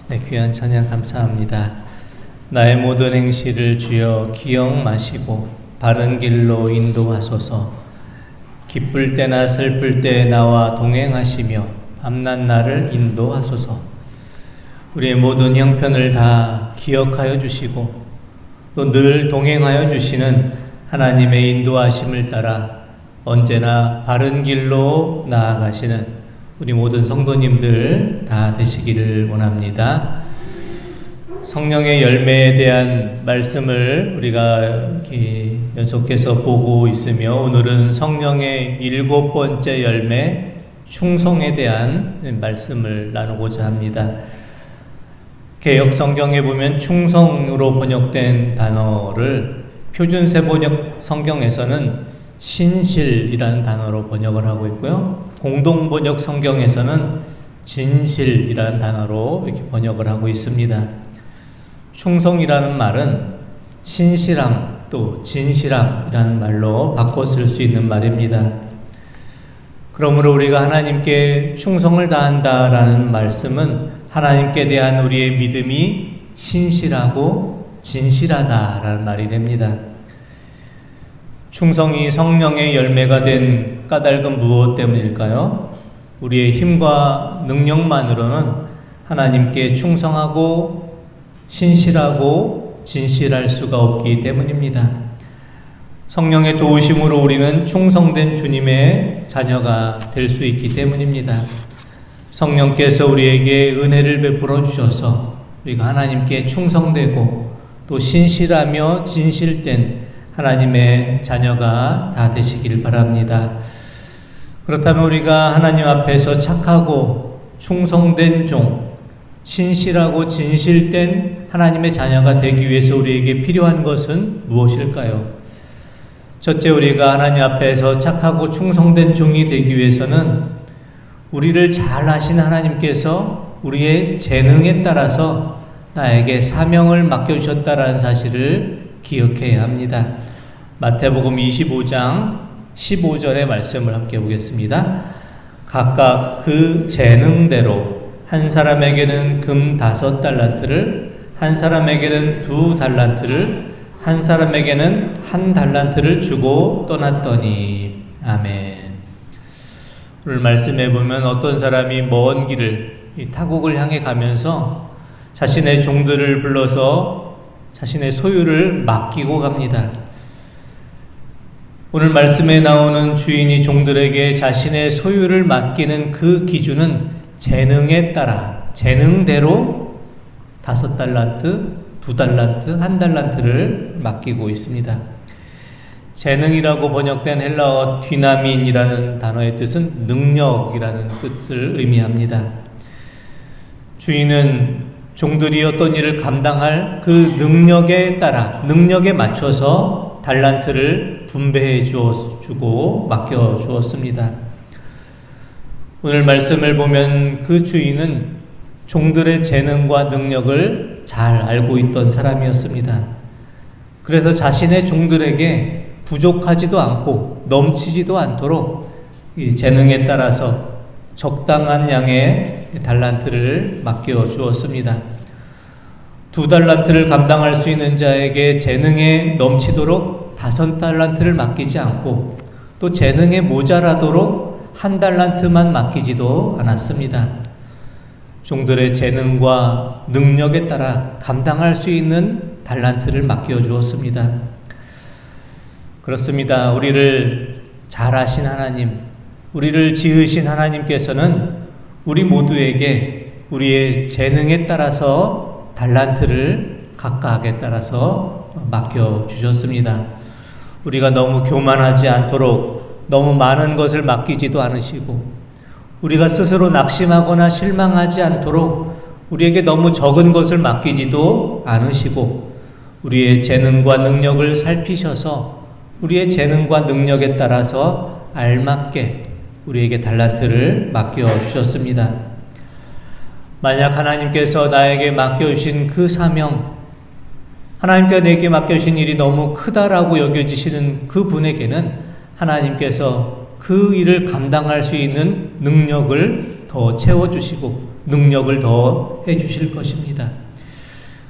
네, 귀한 찬양 감사합니다. 나의 모든 행실을 주여 기억 마시고 바른 길로 인도하소서. 기쁠 때나 슬플 때 나와 동행하시며 밤낮 나를 인도하소서. 우리의 모든 형편을 다 기억하여 주시고 또 늘 동행하여 주시는 하나님의 인도하심을 따라 언제나 바른 길로 나아가시는 우리 모든 성도님들 다 되시기를 원합니다. 성령의 열매에 대한 말씀을 우리가 연속해서 보고 있으며 오늘은 성령의 7번째 열매 충성에 대한 말씀을 나누고자 합니다. 개역 성경에 보면 충성으로 번역된 단어를 표준 세번역 성경에서는 신실이라는 단어로 번역을 하고 있고요. 공동 번역 성경에서는 진실이라는 단어로 이렇게 번역을 하고 있습니다. 충성이라는 말은 신실함 또 진실함이라는 말로 바꿔 쓸 수 있는 말입니다. 그러므로 우리가 하나님께 충성을 다한다라는 말씀은 하나님께 대한 우리의 믿음이 신실하고 진실하다라는 말이 됩니다. 충성이 성령의 열매가 된 까닭은 무엇 때문일까요? 우리의 힘과 능력만으로는 하나님께 충성하고 신실하고 진실할 수가 없기 때문입니다. 성령의 도우심으로 우리는 충성된 주님의 자녀가 될 수 있기 때문입니다. 성령께서 우리에게 은혜를 베풀어 주셔서 우리가 하나님께 충성되고 또 신실하며 진실된 하나님의 자녀가 다 되시길 바랍니다. 그렇다면 우리가 하나님 앞에서 착하고 충성된 종, 신실하고 진실된 하나님의 자녀가 되기 위해서 우리에게 필요한 것은 무엇일까요? 첫째, 우리가 하나님 앞에서 착하고 충성된 종이 되기 위해서는 우리를 잘 아신 하나님께서 우리의 재능에 따라서 나에게 사명을 맡겨주셨다라는 사실을 기억해야 합니다. 마태복음 25장 15절의 말씀을 함께 보겠습니다. 각각 그 재능대로 한 사람에게는 금 5달란트를, 한 사람에게는 2달란트를, 한 사람에게는 1달란트를 주고 떠났더니. 아멘. 오늘 말씀해 보면 어떤 사람이 먼 길을 타국을 향해 가면서 자신의 종들을 불러서 자신의 소유를 맡기고 갑니다. 오늘 말씀에 나오는 주인이 종들에게 자신의 소유를 맡기는 그 기준은 재능에 따라 재능대로 5달란트, 2달란트, 1달란트를 맡기고 있습니다. 재능이라고 번역된 헬라어 디나민이라는 단어의 뜻은 능력이라는 뜻을 의미합니다. 주인은 종들이 어떤 일을 감당할 그 능력에 따라 능력에 맞춰서 달란트를 분배해 주고 맡겨 주었습니다. 오늘 말씀을 보면 그 주인은 종들의 재능과 능력을 잘 알고 있던 사람이었습니다. 그래서 자신의 종들에게 부족하지도 않고 넘치지도 않도록 이 재능에 따라서 적당한 양의 달란트를 맡겨 주었습니다. 2달란트를 감당할 수 있는 자에게 재능에 넘치도록 5달란트를 맡기지 않고 또 재능에 모자라도록 1달란트만 맡기지도 않았습니다. 종들의 재능과 능력에 따라 감당할 수 있는 달란트를 맡겨 주었습니다. 그렇습니다. 우리를 잘 아신 하나님, 우리를 지으신 하나님께서는 우리 모두에게 우리의 재능에 따라서 달란트를 각각에 따라서 맡겨주셨습니다. 우리가 너무 교만하지 않도록 너무 많은 것을 맡기지도 않으시고 우리가 스스로 낙심하거나 실망하지 않도록 우리에게 너무 적은 것을 맡기지도 않으시고 우리의 재능과 능력을 살피셔서 우리의 재능과 능력에 따라서 알맞게 우리에게 달란트를 맡겨주셨습니다. 만약 하나님께서 나에게 맡겨주신 그 사명, 하나님께서 내게 맡겨주신 일이 너무 크다라고 여겨지시는 그 분에게는 하나님께서 그 일을 감당할 수 있는 능력을 더 채워주시고 능력을 더 해주실 것입니다.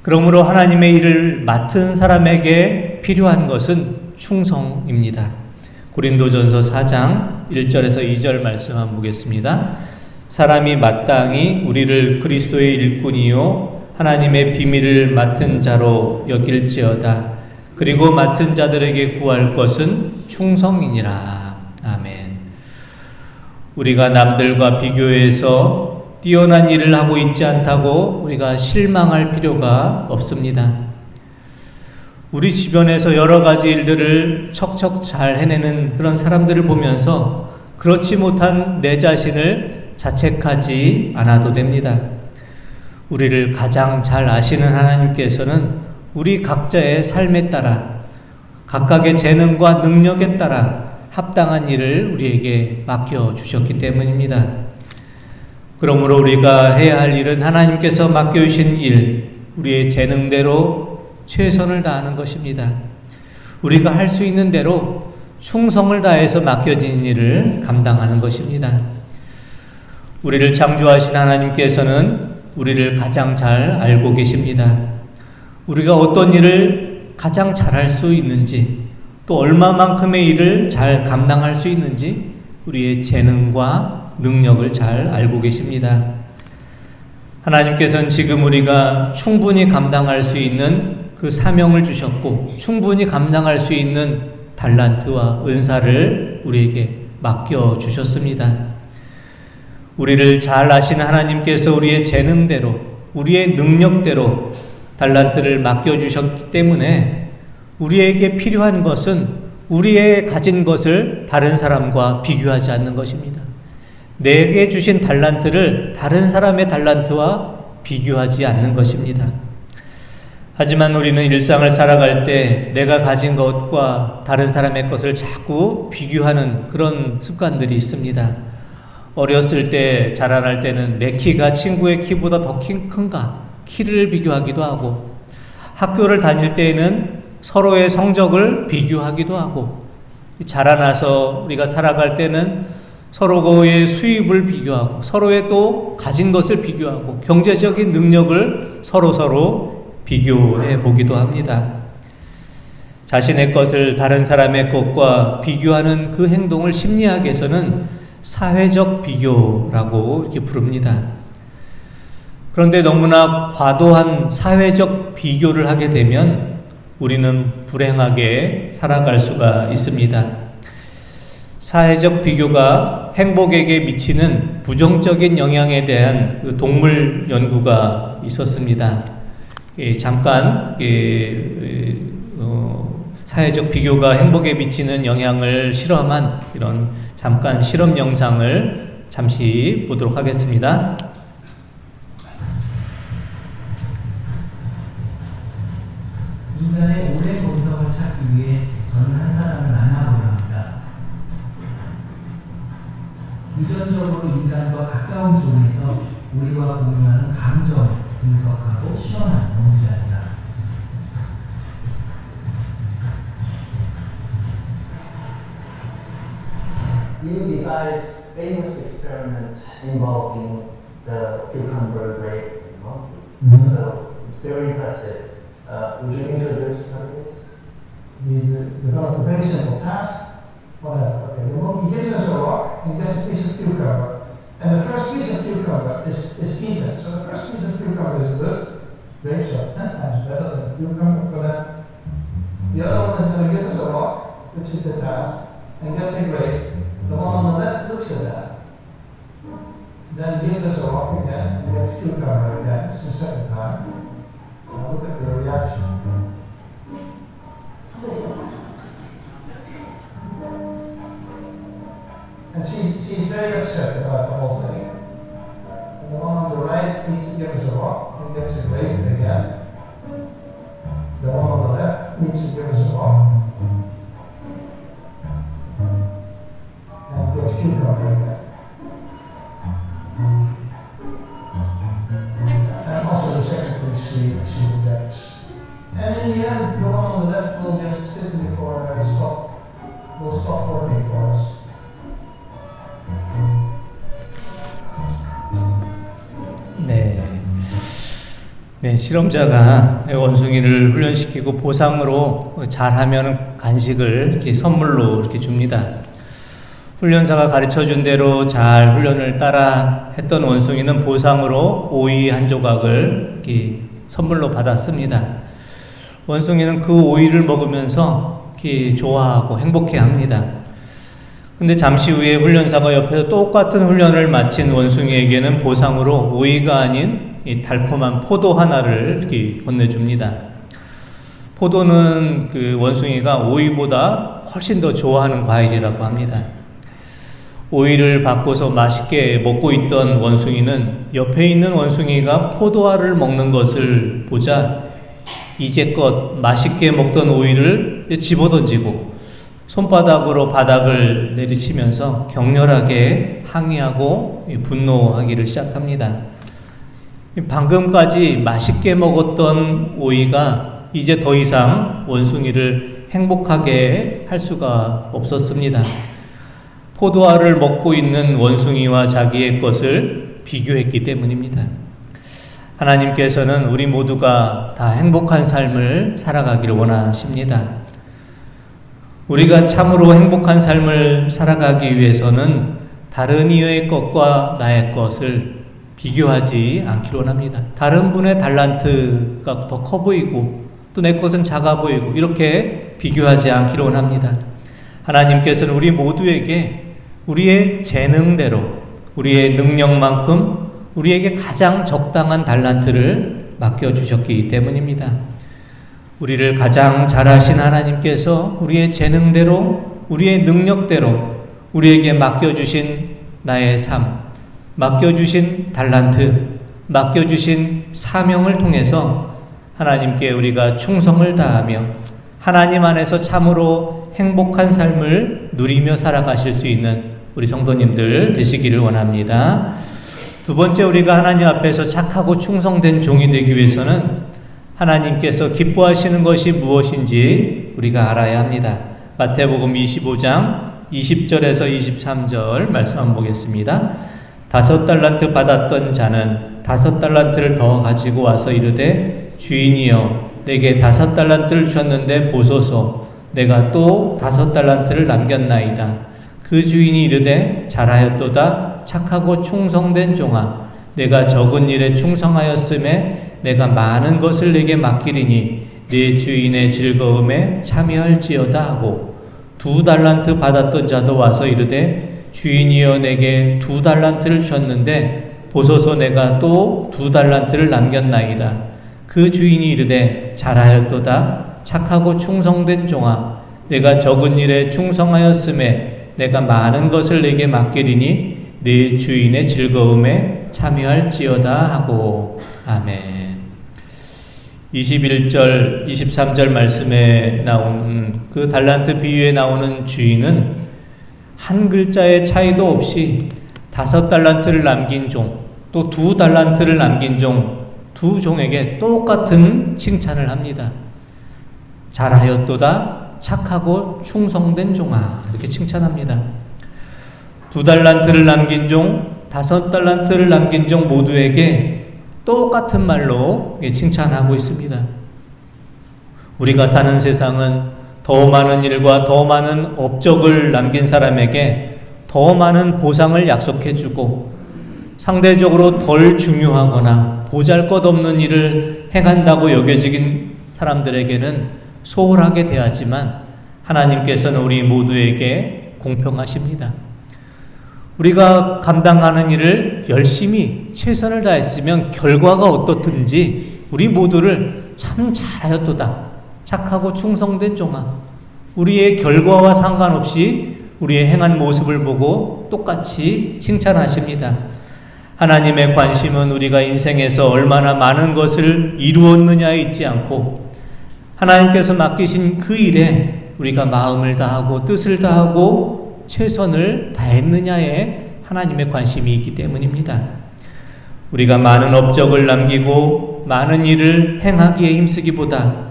그러므로 하나님의 일을 맡은 사람에게 필요한 것은 충성입니다. 고린도전서 4장 1절에서 2절 말씀 한번 보겠습니다. 사람이 마땅히 우리를 그리스도의 일꾼이요 하나님의 비밀을 맡은 자로 여길지어다. 그리고 맡은 자들에게 구할 것은 충성이니라. 아멘. 우리가 남들과 비교해서 뛰어난 일을 하고 있지 않다고 우리가 실망할 필요가 없습니다. 우리 주변에서 여러 가지 일들을 척척 잘 해내는 그런 사람들을 보면서 그렇지 못한 내 자신을 자책하지 않아도 됩니다. 우리를 가장 잘 아시는 하나님께서는 우리 각자의 삶에 따라 각각의 재능과 능력에 따라 합당한 일을 우리에게 맡겨주셨기 때문입니다. 그러므로 우리가 해야 할 일은 하나님께서 맡겨주신 일, 우리의 재능대로 최선을 다하는 것입니다. 우리가 할 수 있는 대로 충성을 다해서 맡겨진 일을 감당하는 것입니다. 우리를 창조하신 하나님께서는 우리를 가장 잘 알고 계십니다. 우리가 어떤 일을 가장 잘할 수 있는지, 또 얼마만큼의 일을 잘 감당할 수 있는지 우리의 재능과 능력을 잘 알고 계십니다. 하나님께서는 지금 우리가 충분히 감당할 수 있는 그 사명을 주셨고 충분히 감당할 수 있는 달란트와 은사를 우리에게 맡겨주셨습니다. 우리를 잘 아시는 하나님께서 우리의 재능대로 우리의 능력대로 달란트를 맡겨주셨기 때문에 우리에게 필요한 것은 우리의 가진 것을 다른 사람과 비교하지 않는 것입니다. 내게 주신 달란트를 다른 사람의 달란트와 비교하지 않는 것입니다. 하지만 우리는 일상을 살아갈 때 내가 가진 것과 다른 사람의 것을 자꾸 비교하는 그런 습관들이 있습니다. 어렸을 때, 자라날 때는 내 키가 친구의 키보다 더 큰가? 키를 비교하기도 하고, 학교를 다닐 때에는 서로의 성적을 비교하기도 하고, 자라나서 우리가 살아갈 때는 서로의 수입을 비교하고 서로의 또 가진 것을 비교하고 경제적인 능력을 서로 비교해 보기도 합니다. 자신의 것을 다른 사람의 것과 비교하는 그 행동을 심리학에서는 사회적 비교라고 이렇게 부릅니다. 그런데 너무나 과도한 사회적 비교를 하게 되면 우리는 불행하게 살아갈 수가 있습니다. 사회적 비교가 행복에게 미치는 부정적인 영향에 대한 그 동물 연구가 있었습니다. 잠깐 사회적 비교가 행복에 미치는 영향을 실험한 이런 잠깐 실험 영상을 잠시 보도록 하겠습니다. 인간의 오랜 본성을 찾기 위해 저는 한 사람을 만나보려 합니다. 유전적으로 인간과 가까운 종에서 우리와 공유하는 감정, 분석하고 시원한 동자입니다. You devised famous experiment involving the cucumber grape monkey. So it's very impressive. Would you introduce this? We developed a very simple task. Whatever. Okay, the monkey gives us a rock and gets a piece of cucumber. And the first piece of cucumber is eaten. So the first piece of cucumber is good. Grapes are 10 times better than cucumber. But the other one is going to give us a rock, which is the task, and gets a grape. The one on the left looks at that. Then gives us a rock again, and gets cucumber again. It's the second time. Now look at the reaction. And she's very upset about the whole thing. And the one on the right needs to give us a rock and gets a grape again. The one on the left needs to give us a rock and gets cucumber again. And also the second piece she gets. And in the end, the one on the left will just sit in the corner and will stop working for us. 네, 실험자가 원숭이를 훈련시키고 보상으로 잘하면 간식을 이렇게 선물로 이렇게 줍니다. 훈련사가 가르쳐준 대로 잘 훈련을 따라 했던 원숭이는 보상으로 오이 한 조각을 이렇게 선물로 받았습니다. 원숭이는 그 오이를 먹으면서 이렇게 좋아하고 행복해 합니다. 근데 잠시 후에 훈련사가 옆에서 똑같은 훈련을 마친 원숭이에게는 보상으로 오이가 아닌 이 달콤한 포도 하나를 이렇게 건네줍니다. 포도는 그 원숭이가 오이보다 훨씬 더 좋아하는 과일이라고 합니다. 오이를 바꿔서 맛있게 먹고 있던 원숭이는 옆에 있는 원숭이가 포도알을 먹는 것을 보자 이제껏 맛있게 먹던 오이를 집어던지고 손바닥으로 바닥을 내리치면서 격렬하게 항의하고 분노하기를 시작합니다. 방금까지 맛있게 먹었던 오이가 이제 더 이상 원숭이를 행복하게 할 수가 없었습니다. 포도알을 먹고 있는 원숭이와 자기의 것을 비교했기 때문입니다. 하나님께서는 우리 모두가 다 행복한 삶을 살아가기를 원하십니다. 우리가 참으로 행복한 삶을 살아가기 위해서는 다른 이의 것과 나의 것을 비교하지 않기로 원합니다. 다른 분의 달란트가 더 커 보이고 또 내 것은 작아 보이고 이렇게 비교하지 않기로 원합니다. 하나님께서는 우리 모두에게 우리의 재능대로 우리의 능력만큼 우리에게 가장 적당한 달란트를 맡겨주셨기 때문입니다. 우리를 가장 잘하신 하나님께서 우리의 재능대로 우리의 능력대로 우리에게 맡겨주신 나의 삶, 맡겨주신 달란트, 맡겨주신 사명을 통해서 하나님께 우리가 충성을 다하며 하나님 안에서 참으로 행복한 삶을 누리며 살아가실 수 있는 우리 성도님들 되시기를 원합니다. 두 번째, 우리가 하나님 앞에서 착하고 충성된 종이 되기 위해서는 하나님께서 기뻐하시는 것이 무엇인지 우리가 알아야 합니다. 마태복음 25장 20절에서 23절 말씀 한번 보겠습니다. 5달란트 받았던 자는 5달란트를 더 가지고 와서 이르되 주인이여 내게 5달란트를 주셨는데 보소서 내가 또 5달란트를 남겼나이다. 그 주인이 이르되 잘하였도다 착하고 충성된 종아 내가 적은 일에 충성하였음에 내가 많은 것을 내게 맡기리니 네 주인의 즐거움에 참여할지어다 하고 2달란트 받았던 자도 와서 이르되 주인이여 내게 2달란트를 주셨는데 보소서 내가 또 2달란트를 남겼나이다. 그 주인이 이르되 잘하였도다 착하고 충성된 종아 내가 적은 일에 충성하였음에 내가 많은 것을 내게 맡기리니 네 주인의 즐거움에 참여할지어다 하고 아멘. 21절 23절 말씀에 나온 그 달란트 비유에 나오는 주인은 한 글자의 차이도 없이 5달란트를 남긴 종, 또 2달란트를 남긴 종, 두 종에게 똑같은 칭찬을 합니다. 잘하였도다 착하고 충성된 종아 이렇게 칭찬합니다. 2달란트를 남긴 종, 5달란트를 남긴 종 모두에게 똑같은 말로 칭찬하고 있습니다. 우리가 사는 세상은 더 많은 일과 더 많은 업적을 남긴 사람에게 더 많은 보상을 약속해주고 상대적으로 덜 중요하거나 보잘것없는 일을 행한다고 여겨진 사람들에게는 소홀하게 대하지만 하나님께서는 우리 모두에게 공평하십니다. 우리가 감당하는 일을 열심히 최선을 다했으면 결과가 어떻든지 우리 모두를 참 잘하였도다 착하고 충성된 종아 우리의 결과와 상관없이 우리의 행한 모습을 보고 똑같이 칭찬하십니다. 하나님의 관심은 우리가 인생에서 얼마나 많은 것을 이루었느냐에 있지 않고 하나님께서 맡기신 그 일에 우리가 마음을 다하고 뜻을 다하고 최선을 다했느냐에 하나님의 관심이 있기 때문입니다. 우리가 많은 업적을 남기고 많은 일을 행하기에 힘쓰기보다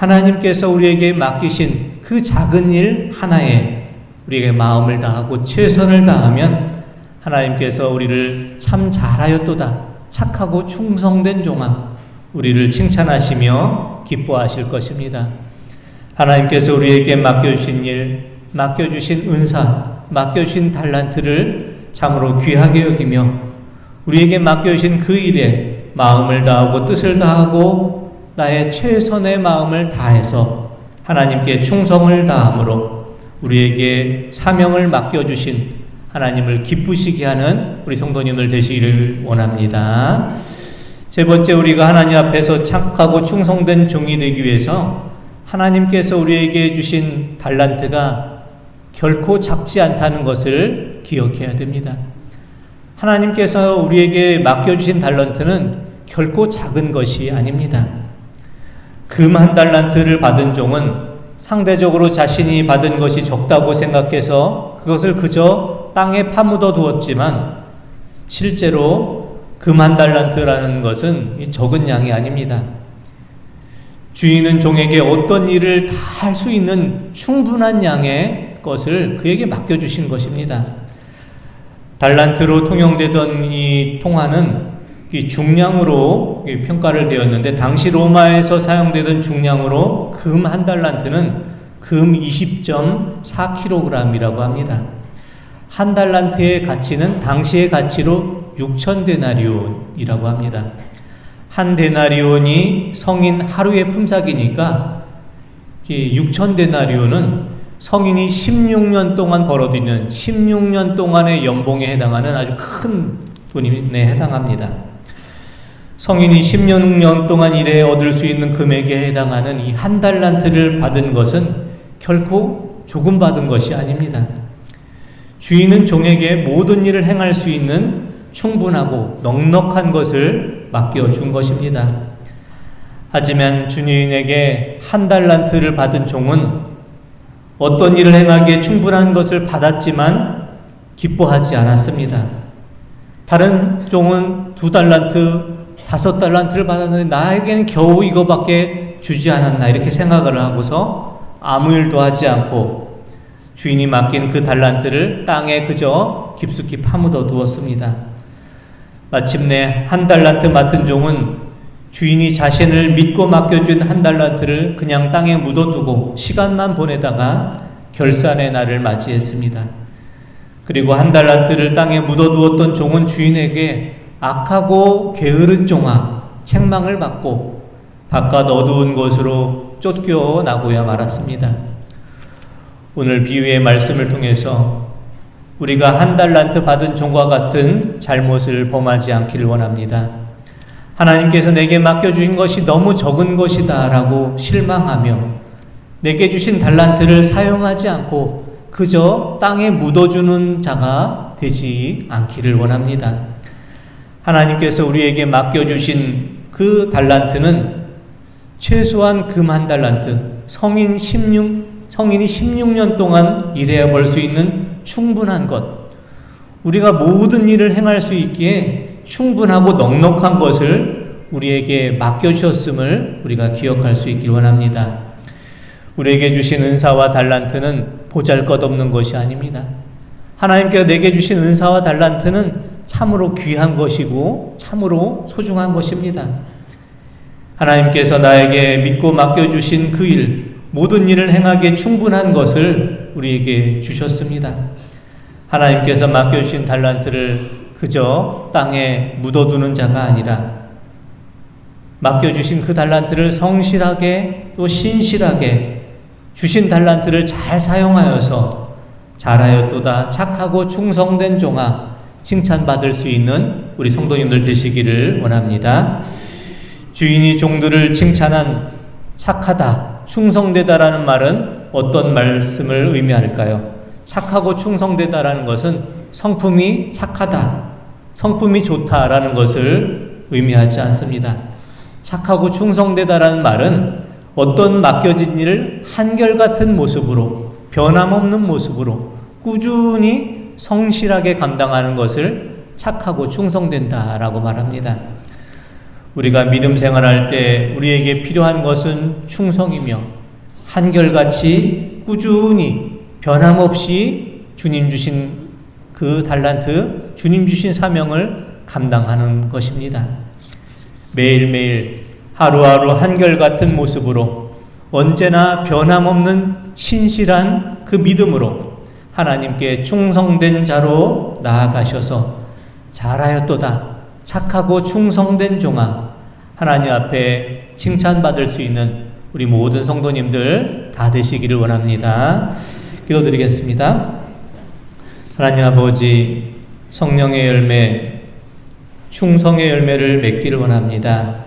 하나님께서 우리에게 맡기신 그 작은 일 하나에 우리에게 마음을 다하고 최선을 다하면 하나님께서 우리를 참 잘하였도다 착하고 충성된 종아 우리를 칭찬하시며 기뻐하실 것입니다. 하나님께서 우리에게 맡겨주신 일, 맡겨주신 은사, 맡겨주신 달란트를 참으로 귀하게 여기며 우리에게 맡겨주신 그 일에 마음을 다하고 뜻을 다하고 나의 최선의 마음을 다해서 하나님께 충성을 다함으로 우리에게 사명을 맡겨주신 하나님을 기쁘시게 하는 우리 성도님들 되시기를 원합니다. 세 번째, 우리가 하나님 앞에서 착하고 충성된 종이 되기 위해서 하나님께서 우리에게 주신 달란트가 결코 작지 않다는 것을 기억해야 됩니다. 하나님께서 우리에게 맡겨주신 달란트는 결코 작은 것이 아닙니다. 금 1달란트를 받은 종은 상대적으로 자신이 받은 것이 적다고 생각해서 그것을 그저 땅에 파묻어 두었지만 실제로 금 1달란트라는 것은 적은 양이 아닙니다. 주인은 종에게 어떤 일을 다 할 수 있는 충분한 양의 것을 그에게 맡겨주신 것입니다. 달란트로 통용되던 이 통화는 중량으로 평가를 되었는데 당시 로마에서 사용되던 중량으로 금 1달란트는 금 20.4kg이라고 합니다. 1달란트의 가치는 당시의 가치로 6,000데나리온이라고 합니다. 1데나리온이 성인 하루의 품삯이니까 6,000데나리온은 성인이 16년 동안 벌어들이는 16년 동안의 연봉에 해당하는 아주 큰 돈에 해당합니다. 성인이 16년 동안 일해 얻을 수 있는 금액에 해당하는 이 1달란트를 받은 것은 결코 조금 받은 것이 아닙니다. 주인은 종에게 모든 일을 행할 수 있는 충분하고 넉넉한 것을 맡겨준 것입니다. 하지만 주인에게 1달란트를 받은 종은 어떤 일을 행하기에 충분한 것을 받았지만 기뻐하지 않았습니다. 다른 종은 2달란트, 5달란트를 받았는데 나에게는 겨우 이거밖에 주지 않았나 이렇게 생각을 하고서 아무 일도 하지 않고 주인이 맡긴 그 달란트를 땅에 그저 깊숙이 파묻어 두었습니다. 마침내 1달란트 맡은 종은 주인이 자신을 믿고 맡겨준 1달란트를 그냥 땅에 묻어두고 시간만 보내다가 결산의 날을 맞이했습니다. 그리고 1달란트를 땅에 묻어두었던 종은 주인에게 악하고 게으른 종아, 책망을 받고 바깥 어두운 곳으로 쫓겨나고야 말았습니다. 오늘 비유의 말씀을 통해서 우리가 1달란트 받은 종과 같은 잘못을 범하지 않기를 원합니다. 하나님께서 내게 맡겨주신 것이 너무 적은 것이다 라고 실망하며 내게 주신 달란트를 사용하지 않고 그저 땅에 묻어주는 자가 되지 않기를 원합니다. 하나님께서 우리에게 맡겨주신 그 달란트는 최소한 금 1달란트, 성인이 16년 동안 일해 볼 수 있는 충분한 것, 우리가 모든 일을 행할 수 있기에 충분하고 넉넉한 것을 우리에게 맡겨주셨음을 우리가 기억할 수 있길 원합니다. 우리에게 주신 은사와 달란트는 보잘것없는 것이 아닙니다. 하나님께서 내게 주신 은사와 달란트는 참으로 귀한 것이고 참으로 소중한 것입니다. 하나님께서 나에게 믿고 맡겨주신 그 일, 모든 일을 행하기에 충분한 것을 우리에게 주셨습니다. 하나님께서 맡겨주신 달란트를 그저 땅에 묻어두는 자가 아니라 맡겨주신 그 달란트를 성실하게 또 신실하게 주신 달란트를 잘 사용하여서 잘하였도다 착하고 충성된 종아 칭찬받을 수 있는 우리 성도님들 되시기를 원합니다. 주인이 종들을 칭찬한 착하다, 충성되다라는 말은 어떤 말씀을 의미할까요? 착하고 충성되다라는 것은 성품이 착하다, 성품이 좋다라는 것을 의미하지 않습니다. 착하고 충성되다라는 말은 어떤 맡겨진 일을 한결같은 모습으로, 변함없는 모습으로 꾸준히 성실하게 감당하는 것을 착하고 충성된다라고 말합니다. 우리가 믿음 생활할 때 우리에게 필요한 것은 충성이며 한결같이 꾸준히 변함없이 주님 주신 그 달란트, 주님 주신 사명을 감당하는 것입니다. 매일매일 하루하루 한결같은 모습으로 언제나 변함없는 신실한 그 믿음으로 하나님께 충성된 자로 나아가셔서 잘하였도다 착하고 충성된 종아 하나님 앞에 칭찬받을 수 있는 우리 모든 성도님들 다 되시기를 원합니다. 기도드리겠습니다. 하나님 아버지 성령의 열매 충성의 열매를 맺기를 원합니다.